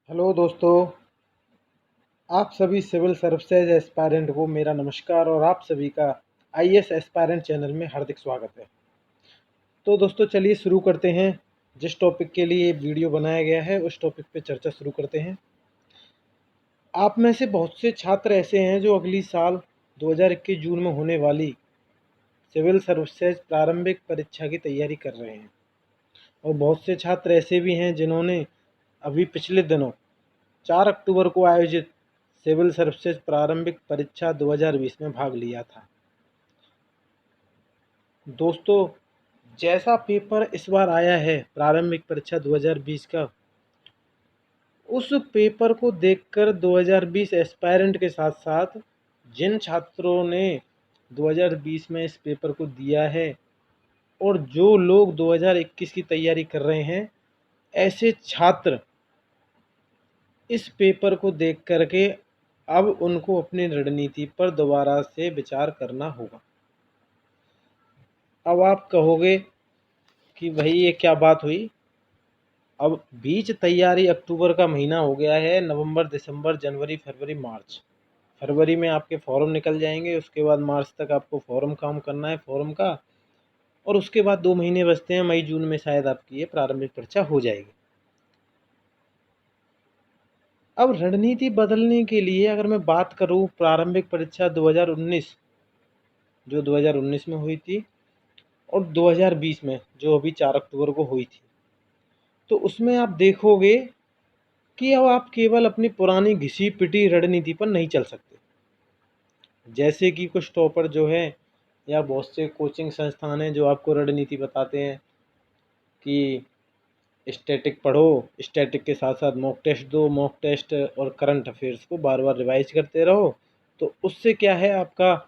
Hello दोस्तों। आप सभी सिविल सर्विसेज एस्पायरेंट को मेरा नमस्कार और आप सभी का आईएएस एस्पायरेंट चैनल में हार्दिक स्वागत है। तो दोस्तों चलिए शुरू करते हैं। जिस टॉपिक के लिए वीडियो बनाया गया है उस टॉपिक पे चर्चा शुरू करते हैं। आप में से बहुत से छात्र ऐसे हैं जो अगली साल 2021 जून में होने वाली सिविल सर्विसेज प्रारंभिक परीक्षा की तैयारी कर रहे हैं, और बहुत से छात्र ऐसे भी हैं जिन्होंने अभी पिछले दिनों 4 अक्टूबर को आयोजित सिविल सर्विसेज प्रारंभिक परीक्षा 2020 में भाग लिया था। दोस्तों, जैसा पेपर इस बार आया है प्रारंभिक परीक्षा 2020 का, उस पेपर को देखकर 2020 एस्पायरेंट के साथ साथ जिन छात्रों ने 2020 में इस पेपर को दिया है और जो लोग 2021 की तैयारी कर रहे हैं, ऐसे छात्र इस पेपर को देख करके अब उनको अपनी रणनीति पर दोबारा से विचार करना होगा। अब आप कहोगे कि भाई ये क्या बात हुई। अब बीच तैयारी अक्टूबर का महीना हो गया है, नवंबर दिसंबर जनवरी फरवरी मार्च। फरवरी में आपके फॉर्म निकल जाएंगे, उसके बाद मार्च तक आपको फॉर्म काम करना है फॉर्म का, और उसके बाद 2 महीने बचते हैं, मई जून में शायद आपकी ये प्रारंभिक परीक्षा हो जाएगी। अब रणनीति बदलने के लिए अगर मैं बात करूं, प्रारंभिक परीक्षा 2019 जो 2019 में हुई थी और 2020 में जो अभी 4 अक्टूबर को हुई थी, तो उसमें आप देखोगे कि अब आप केवल अपनी पुरानी घिसी पिटी रणनीति पर नहीं चल सकते। जैसे कि कुछ टॉपर जो है या बहुत से कोचिंग संस्थान हैं जो आपको रणनीति बताते हैं कि स्टैटिक पढ़ो, स्टैटिक के साथ साथ मॉक टेस्ट दो, मॉक टेस्ट और करंट अफेयर्स को बार बार रिवाइज करते रहो, तो उससे क्या है, आपका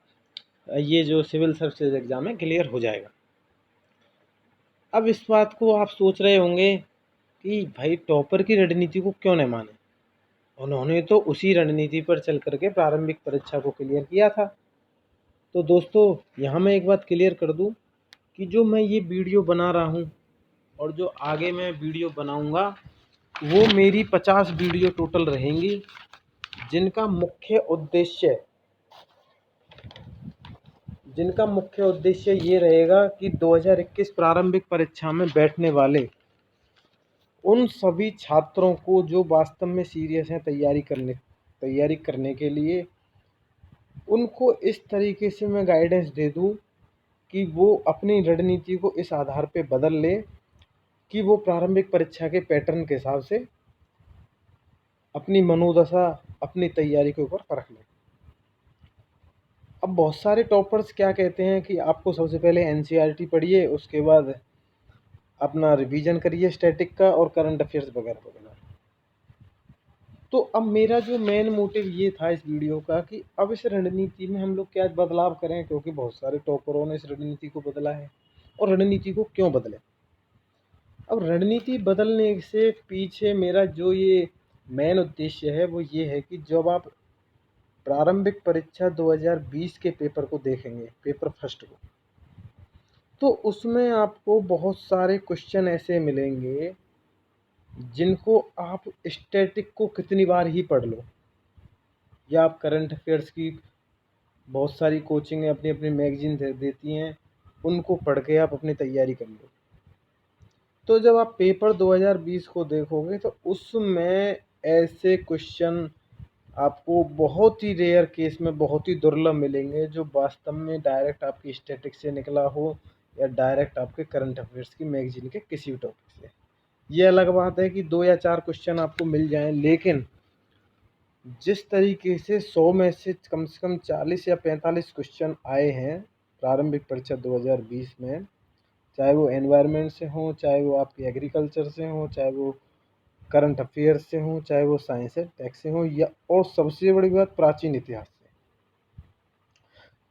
ये जो सिविल सर्विसेज एग्ज़ाम है क्लियर हो जाएगा। अब इस बात को आप सोच रहे होंगे कि भाई टॉपर की रणनीति को क्यों नहीं माने, उन्होंने तो उसी रणनीति पर चल करके प्रारंभिक परीक्षा को क्लियर किया था। तो दोस्तों, यहाँ मैं एक बात क्लियर कर दूं कि जो मैं ये वीडियो बना रहा हूँ और जो आगे मैं वीडियो बनाऊँगा, वो मेरी 50 वीडियो टोटल रहेंगी, जिनका मुख्य उद्देश्य ये रहेगा कि 2021 प्रारंभिक परीक्षा में बैठने वाले उन सभी छात्रों को जो वास्तव में सीरियस हैं तैयारी करने के लिए, उनको इस तरीके से मैं गाइडेंस दे दूं कि वो अपनी रणनीति को इस आधार पे बदल ले कि वो प्रारंभिक परीक्षा के पैटर्न के हिसाब से अपनी मनोदशा, अपनी तैयारी के ऊपर परख लें। अब बहुत सारे टॉपर्स क्या कहते हैं कि आपको सबसे पहले एनसीईआरटी पढ़िए, उसके बाद अपना रिवीजन करिए स्टैटिक का और करंट अफेयर्स वगैरह वगैरह। तो अब मेरा जो मेन मोटिव ये था इस वीडियो का कि अब इस रणनीति में हम लोग क्या बदलाव करें, क्योंकि बहुत सारे टॉपरों ने इस रणनीति को बदला है, और रणनीति को क्यों बदले। अब रणनीति बदलने से पीछे मेरा जो ये मेन उद्देश्य है वो ये है कि जब आप प्रारंभिक परीक्षा 2020 के पेपर को देखेंगे, पेपर फर्स्ट को, तो उसमें आपको बहुत सारे क्वेश्चन ऐसे मिलेंगे जिनको आप स्टैटिक को कितनी बार ही पढ़ लो, या आप करंट अफेयर्स की बहुत सारी कोचिंग अपनी अपनी मैगजीन देती हैं, उनको पढ़ के आप अपनी तैयारी कर लो। तो जब आप पेपर 2020 को देखोगे तो उसमें ऐसे क्वेश्चन आपको बहुत ही रेयर केस में, बहुत ही दुर्लभ मिलेंगे जो वास्तव में डायरेक्ट आपकी स्टैटिक्स से निकला हो या डायरेक्ट आपके करंट अफेयर्स की मैगजीन के किसी भी टॉपिक से। ये अलग बात है कि 2 या 4 क्वेश्चन आपको मिल जाएं, लेकिन जिस तरीके से 100 में से कम 40 या 45 क्वेश्चन आए हैं प्रारंभिक परीक्षा 2020 में, चाहे वो एनवायरनमेंट से हो, चाहे वो आपके एग्रीकल्चर से हो, चाहे वो करंट अफेयर्स से हो, चाहे वो साइंस एंड टेक से हो, या और सबसे बड़ी बात प्राचीन इतिहास से।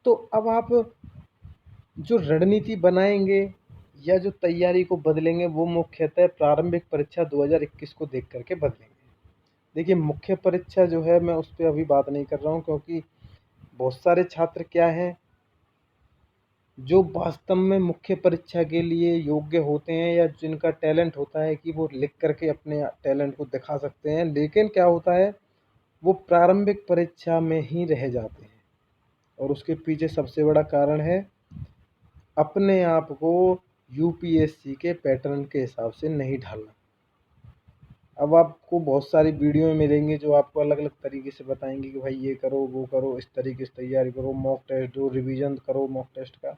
तो अब आप जो रणनीति बनाएंगे या जो तैयारी को बदलेंगे वो मुख्यतः प्रारंभिक परीक्षा 2021 को देख करके बदलेंगे। देखिए, मुख्य परीक्षा जो है मैं उस पर अभी बात नहीं कर रहा हूँ, क्योंकि बहुत सारे छात्र क्या हैं जो वास्तव में मुख्य परीक्षा के लिए योग्य होते हैं या जिनका टैलेंट होता है कि वो लिख करके अपने टैलेंट को दिखा सकते हैं, लेकिन क्या होता है वो प्रारंभिक परीक्षा में ही रह जाते हैं। और उसके पीछे सबसे बड़ा कारण है अपने आप को यूपीएससी के पैटर्न के हिसाब से नहीं ढालना। अब आपको बहुत सारी वीडियो मिलेंगी जो आपको अलग अलग तरीके से बताएंगे कि भाई ये करो वो करो, इस तरीके से तैयारी करो, मॉक टेस्ट दो, रिवीजन करो मॉक टेस्ट का।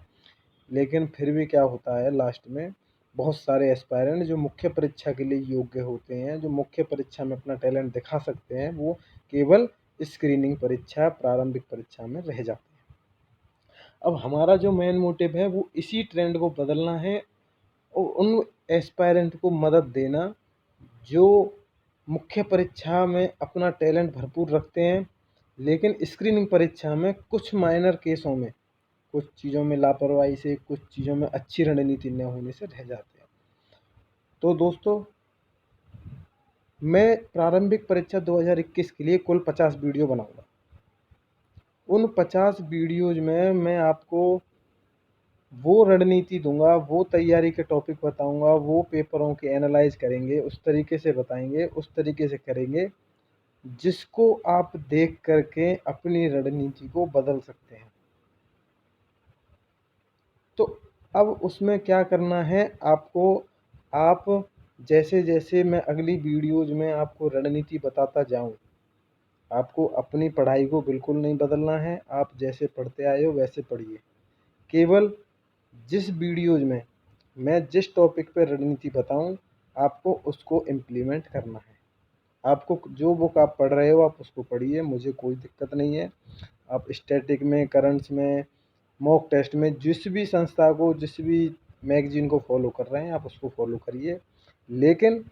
लेकिन फिर भी क्या होता है लास्ट में बहुत सारे एस्पायरेंट जो मुख्य परीक्षा के लिए योग्य होते हैं, जो मुख्य परीक्षा में अपना टैलेंट दिखा सकते हैं, वो केवल स्क्रीनिंग परीक्षा प्रारंभिक परीक्षा में रह जाते हैं। अब हमारा जो मेन मोटिव है वो इसी ट्रेंड को बदलना है और उन एस्पायरेंट को मदद देना जो मुख्य परीक्षा में अपना टैलेंट भरपूर रखते हैं, लेकिन स्क्रीनिंग परीक्षा में कुछ माइनर केसों में, कुछ चीज़ों में लापरवाही से, कुछ चीज़ों में अच्छी रणनीति न होने से रह जाते हैं। तो दोस्तों, मैं प्रारंभिक परीक्षा 2021 के लिए कुल 50 वीडियो बनाऊंगा। उन 50 वीडियोज में मैं आपको वो रणनीति दूंगा, वो तैयारी के टॉपिक बताऊंगा, वो पेपरों के एनालाइज करेंगे, उस तरीके से बताएंगे, उस तरीके से करेंगे जिसको आप देख करके अपनी रणनीति को बदल सकते हैं। तो अब उसमें क्या करना है आपको, आप जैसे जैसे मैं अगली वीडियोज में आपको रणनीति बताता जाऊं, आपको अपनी पढ़ाई को बिल्कुल नहीं बदलना है। आप जैसे पढ़ते आए हो वैसे पढ़िए। केवल जिस वीडियोज में मैं जिस टॉपिक पर रणनीति बताऊं, आपको उसको इम्प्लीमेंट करना है। आपको जो बुक आप पढ़ रहे हो आप उसको पढ़िए, मुझे कोई दिक्कत नहीं है। आप स्टैटिक में, करंट्स में, मॉक टेस्ट में, जिस भी संस्था को, जिस भी मैगजीन को फॉलो कर रहे हैं आप उसको फॉलो करिए। लेकिन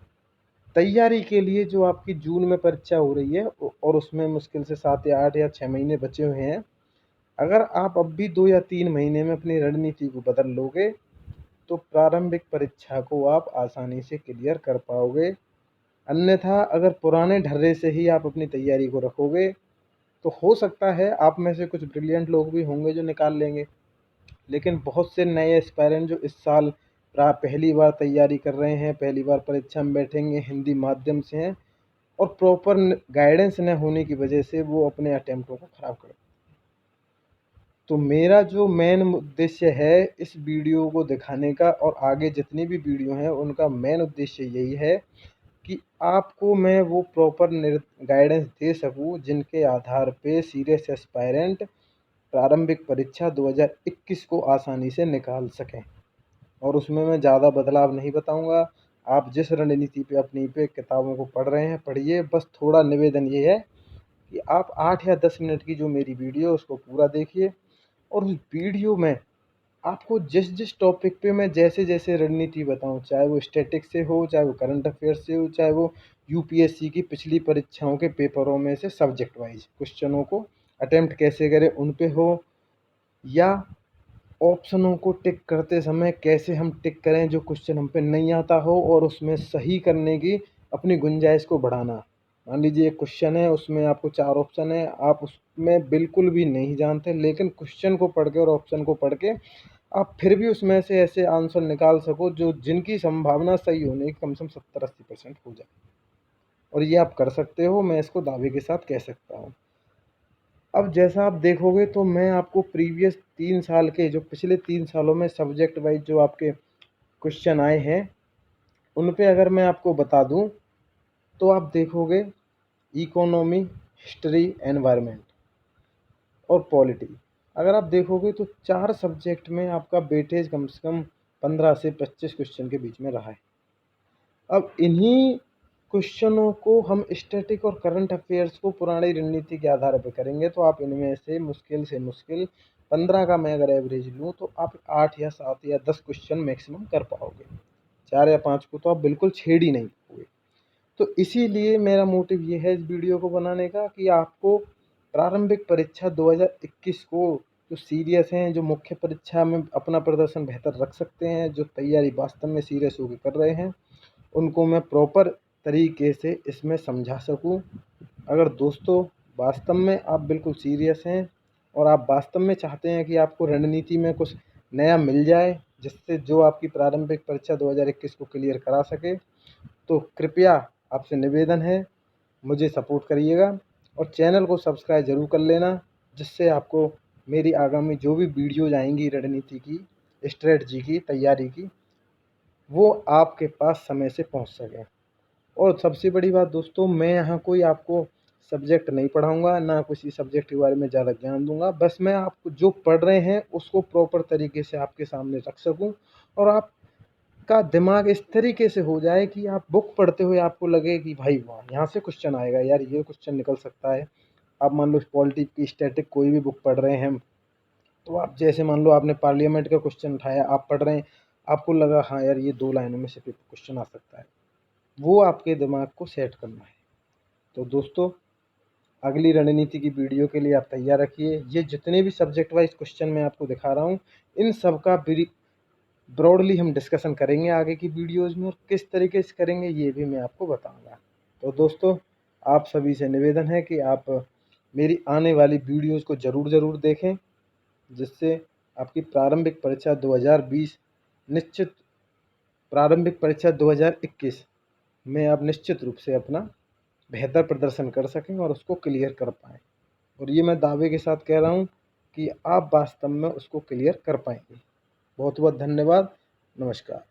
तैयारी के लिए जो आपकी जून में परीक्षा हो रही है और उसमें मुश्किल से 7 या 8 या 6 महीने बचे हुए हैं, अगर आप अब भी 2 या 3 महीने में अपनी रणनीति को बदल लोगे तो प्रारंभिक परीक्षा को आप आसानी से क्लियर कर पाओगे। अन्यथा अगर पुराने ढर्रे से ही आप अपनी तैयारी को रखोगे तो हो सकता है आप में से कुछ ब्रिलियंट लोग भी होंगे जो निकाल लेंगे, लेकिन बहुत से नए एस्पायरेंट जो इस साल पहली बार तैयारी कर रहे हैं, पहली बार परीक्षा में बैठेंगे, हिंदी माध्यम से हैं और प्रॉपर गाइडेंस न होने की वजह से वो अपने अटेम्प्टों को ख़राब कर। तो मेरा जो मेन उद्देश्य है इस वीडियो को दिखाने का और आगे जितनी भी वीडियो हैं उनका मेन उद्देश्य यही है कि आपको मैं वो प्रॉपर गाइडेंस दे सकूं जिनके आधार पे सीरियस एस्पायरेंट प्रारंभिक परीक्षा 2021 को आसानी से निकाल सकें। और उसमें मैं ज़्यादा बदलाव नहीं बताऊंगा। आप जिस रणनीति पे अपनी पे किताबों को पढ़ रहे हैं पढ़िए। बस थोड़ा निवेदन ये है कि आप 8 या 10 मिनट की जो मेरी वीडियो उसको पूरा देखिए और उस वीडियो में आपको जिस जिस टॉपिक पे मैं जैसे जैसे रणनीति बताऊं, चाहे वो स्टैटिक्स से हो, चाहे वो करंट अफेयर्स से हो, चाहे वो यूपीएससी की पिछली परीक्षाओं के पेपरों में से सब्जेक्ट वाइज क्वेश्चनों को अटेम्प्ट कैसे करें उन पे हो, या ऑप्शनों को टिक करते समय कैसे हम टिक करें जो क्वेश्चन हम पे नहीं आता हो और उसमें सही करने की अपनी गुंजाइश को बढ़ाना। मान लीजिए एक क्वेश्चन है उसमें आपको 4 ऑप्शन है, आप उसमें बिल्कुल भी नहीं जानते, लेकिन क्वेश्चन को पढ़ के और ऑप्शन को पढ़ के आप फिर भी उसमें से ऐसे आंसर निकाल सको जो जिनकी संभावना सही होने की कम से कम 70-80% हो जाए। और ये आप कर सकते हो, मैं इसको दावे के साथ कह सकता हूँ। अब जैसा आप देखोगे तो मैं आपको प्रीवियस 3 साल के, जो पिछले 3 सालों में सब्जेक्ट वाइज जो आपके क्वेश्चन आए हैं उन पे अगर मैं आपको बता दूं तो आप देखोगे इकोनॉमी, हिस्ट्री, एनवायरनमेंट और पॉलिटी, अगर आप देखोगे तो 4 सब्जेक्ट में आपका वेटेज कम से कम 15 से 25 क्वेश्चन के बीच में रहा है। अब इन्हीं क्वेश्चनों को हम स्टैटिक और करंट अफेयर्स को पुरानी रणनीति के आधार पर करेंगे तो आप इनमें से मुश्किल 15 का मैं अगर एवरेज लूँ तो आप 8 या 7 या 10 क्वेश्चन मैक्सिमम कर पाओगे। 4 या 5 को तो आप बिल्कुल छेड़ ही नहीं पाओगे। तो इसीलिए मेरा मोटिव ये है इस वीडियो को बनाने का कि आपको प्रारंभिक परीक्षा 2021 को जो सीरियस हैं, जो मुख्य परीक्षा में अपना प्रदर्शन बेहतर रख सकते हैं, जो तैयारी वास्तव में सीरियस होकर कर रहे हैं, उनको मैं प्रॉपर तरीके से इसमें समझा सकूं। अगर दोस्तों वास्तव में आप बिल्कुल सीरियस हैं और आप वास्तव में चाहते हैं कि आपको रणनीति में कुछ नया मिल जाए, जिससे जो आपकी प्रारंभिक परीक्षा 2021 को क्लियर करा सके। तो कृपया आपसे निवेदन है, मुझे सपोर्ट करिएगा और चैनल को सब्सक्राइब ज़रूर कर लेना, जिससे आपको मेरी आगामी जो भी वीडियोज़ आएंगी रणनीति की, स्ट्रेटजी की, तैयारी की, वो आपके पास समय से पहुंच सके। और सबसे बड़ी बात दोस्तों, मैं यहाँ कोई आपको सब्जेक्ट नहीं पढ़ाऊँगा, ना किसी सब्जेक्ट के बारे में ज़्यादा ज्ञान दूँगा। बस मैं आपको जो पढ़ रहे हैं उसको प्रॉपर तरीके से आपके सामने रख सकूँ और आपका दिमाग इस तरीके से हो जाए कि आप बुक पढ़ते हुए आपको लगे कि भाई वाह! यहाँ से क्वेश्चन आएगा यार, ये क्वेश्चन निकल सकता है। आप मान लो पॉलिटी की, स्टैटिक कोई भी बुक पढ़ रहे हैं, तो आप जैसे मान लो आपने पार्लियामेंट का क्वेश्चन उठाया, आप पढ़ रहे हैं, आपको लगा हाँ यार ये 2 लाइनों में से क्वेश्चन आ सकता है। वो आपके दिमाग को सेट करना है। तो दोस्तों, अगली रणनीति की वीडियो के लिए आप तैयार रखिए। ये जितने भी सब्जेक्ट वाइज क्वेश्चन मैं आपको दिखा रहा हूँ, इन सब का ब्रॉडली हम डिस्कशन करेंगे आगे की वीडियोज़ में, और किस तरीके से करेंगे ये भी मैं आपको बताऊँगा। तो दोस्तों, आप सभी से निवेदन है कि आप मेरी आने वाली वीडियोज़ को ज़रूर देखें, जिससे आपकी प्रारंभिक परीक्षा 2020 निश्चित प्रारंभिक परीक्षा 2021 में आप निश्चित रूप से अपना बेहतर प्रदर्शन कर सकें और उसको क्लियर कर पाएँ। और ये मैं दावे के साथ कह रहा हूँ कि आप वास्तव में उसको क्लियर कर पाएँगे। बहुत बहुत धन्यवाद। नमस्कार।